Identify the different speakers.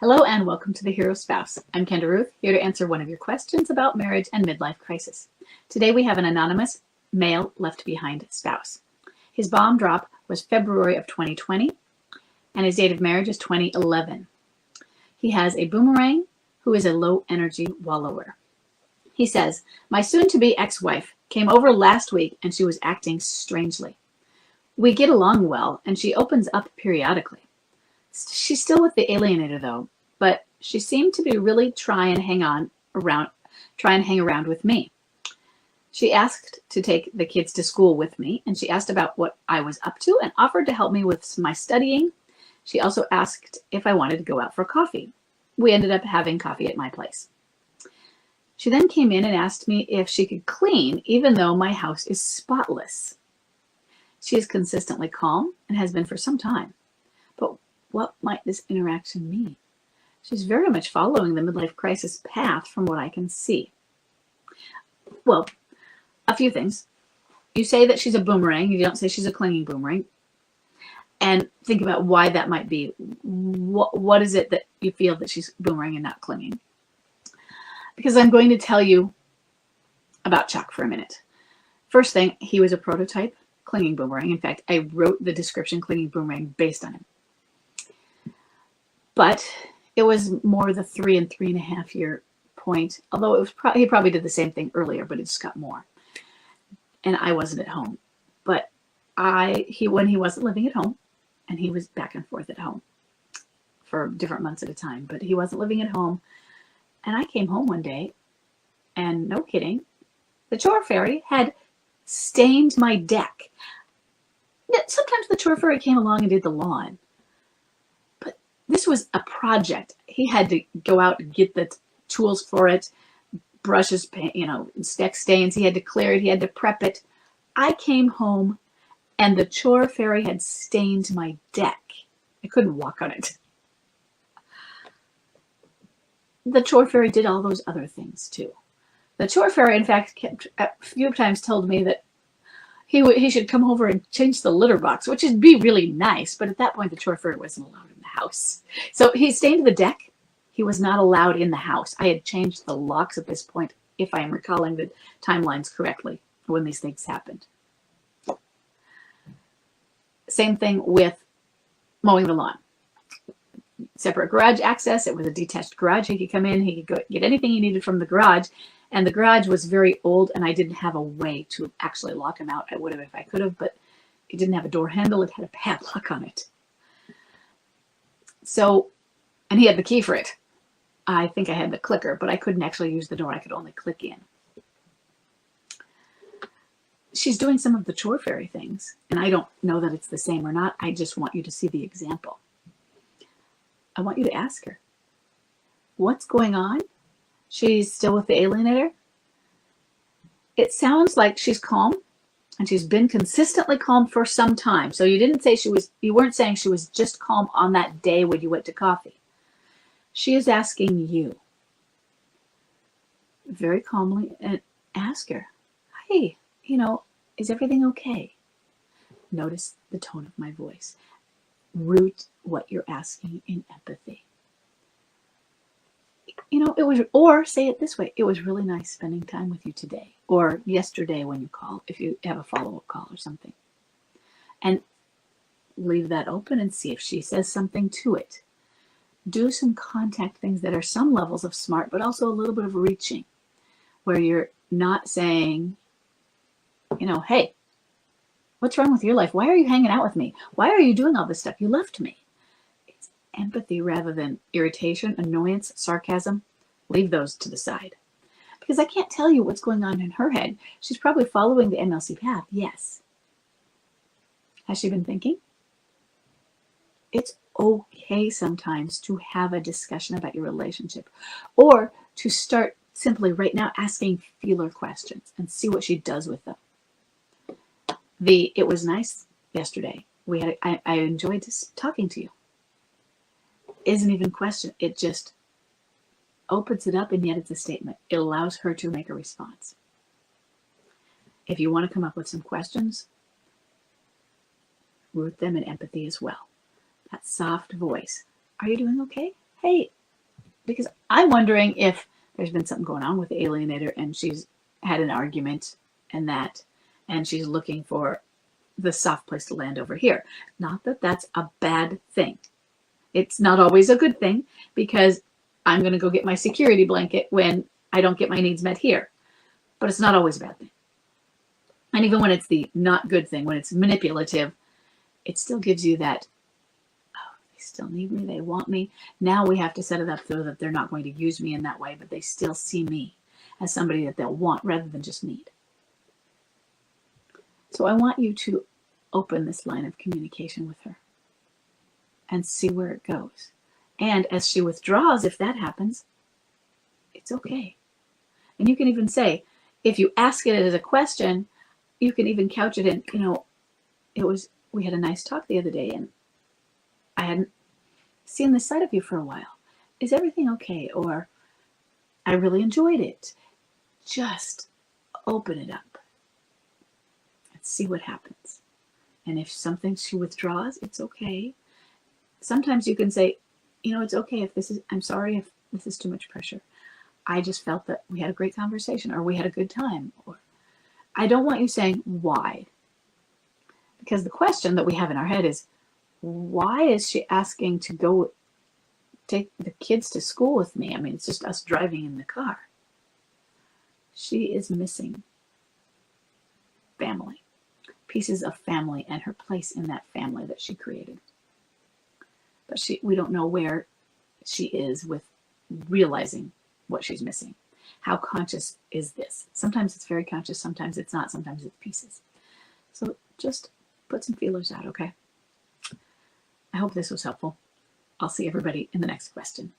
Speaker 1: Hello and welcome to The Hero Spouse. I'm Kendra Ruth, here to answer one of your questions about marriage and midlife crisis. Today we have an anonymous male left behind spouse. His bomb drop was February of 2020 and his date of marriage is 2011. He has a boomerang who is a low energy wallower. He says, my soon-to-be ex-wife came over last week and she was acting strangely. We get along well and she opens up periodically. She's still with the alienator though, but she seemed to be really try and hang around with me. She asked to take the kids to school with me, and she asked about what I was up to and offered to help me with my studying. She also asked if I wanted to go out for coffee. We ended up having coffee at my place. She then came in and asked me if she could clean, even though my house is spotless. She is consistently calm and has been for some time. But what might this interaction mean? She's very much following the midlife crisis path from what I can see. Well, a few things. You say that she's a boomerang. You don't say she's a clinging boomerang. And think about why that might be. What is it that you feel that she's boomerang and not clinging? Because I'm going to tell you about Chuck for a minute. First thing, he was a prototype clinging boomerang. In fact, I wrote the description clinging boomerang based on him. But it was more the 3 and 3.5 year point, although it was he probably did the same thing earlier, but it just got more. And I wasn't at home. But when he wasn't living at home, and he was back and forth at home for different months at a time, but he wasn't living at home. And I came home one day, and no kidding, the chore fairy had stained my deck. Sometimes the chore fairy came along and did the lawn. This was a project. He had to go out and get the tools for it, brushes, deck stains. He had to clear it. He had to prep it. I came home and the chore fairy had stained my deck. I couldn't walk on it. The chore fairy did all those other things too. The chore fairy, in fact, a few times told me that he should come over and change the litter box, which would be really nice. But at that point, the chore fairy wasn't allowed in the house. So he stained the deck. He was not allowed in the house. I had changed the locks at this point, if I am recalling the timelines correctly, when these things happened. Same thing with mowing the lawn. Separate garage access. It was a detached garage. He could come in. He could go get anything he needed from the garage. And the garage was very old, and I didn't have a way to actually lock him out. I would have if I could have, but it didn't have a door handle. It had a padlock on it. So, and he had the key for it. I think I had the clicker, but I couldn't actually use the door. I could only click in. She's doing some of the chore fairy things, and I don't know that it's the same or not. I just want you to see the example. I want you to ask her, what's going on? She's still with the alienator. It sounds like she's calm, and she's been consistently calm for some time. So you weren't saying she was just calm on that day when you went to coffee. She is asking you very calmly, and ask her, hey, is everything okay? Notice the tone of my voice. Root what you're asking in empathy. Or say it this way, it was really nice spending time with you today, or yesterday when you call, if you have a follow-up call or something. And leave that open and see if she says something to it. Do some contact things that are some levels of smart, but also a little bit of reaching, where you're not saying, hey, what's wrong with your life? Why are you hanging out with me? Why are you doing all this stuff? You left me. It's empathy rather than irritation, annoyance, sarcasm. Leave those to the side. Because I can't tell you what's going on in her head. She's probably following the MLC path, yes. Has she been thinking? It's okay sometimes to have a discussion about your relationship, or to start simply right now asking feeler questions and see what she does with them. It was nice yesterday. I enjoyed talking to you. Isn't even a question. It just opens it up, and yet it's a statement. It allows her to make a response. If you want to come up with some questions, root them in empathy as well. That soft voice. Are you doing okay? hey, because I'm wondering if there's been something going on with the alienator and she's had an argument and she's looking for the soft place to land over here. Not that that's a bad thing. It's not always a good thing because I'm going to go get my security blanket when I don't get my needs met here. But it's not always a bad thing. And even when it's the not good thing, when it's manipulative, it still gives you that, oh, they still need me, they want me. Now we have to set it up so that they're not going to use me in that way, but they still see me as somebody that they'll want rather than just need. So I want you to open this line of communication with her and see where it goes. And as she withdraws, if that happens, it's okay. And you can even say, if you ask it as a question, you can even couch it in, we had a nice talk the other day and I hadn't seen this side of you for a while. Is everything okay? Or I really enjoyed it. Just open it up and see what happens. And if something she withdraws, it's okay. Sometimes you can say, it's okay if I'm sorry if this is too much pressure. I just felt that we had a great conversation or we had a good time. Or I don't want you saying why. Because the question that we have in our head is, why is she asking to go take the kids to school with me? I mean, it's just us driving in the car. She is missing family, pieces of family and her place in that family that she created. But we don't know where she is with realizing what she's missing. How conscious is this? Sometimes it's very conscious, sometimes it's not, sometimes it's pieces. So just put some feelers out, okay? I hope this was helpful. I'll see everybody in the next question.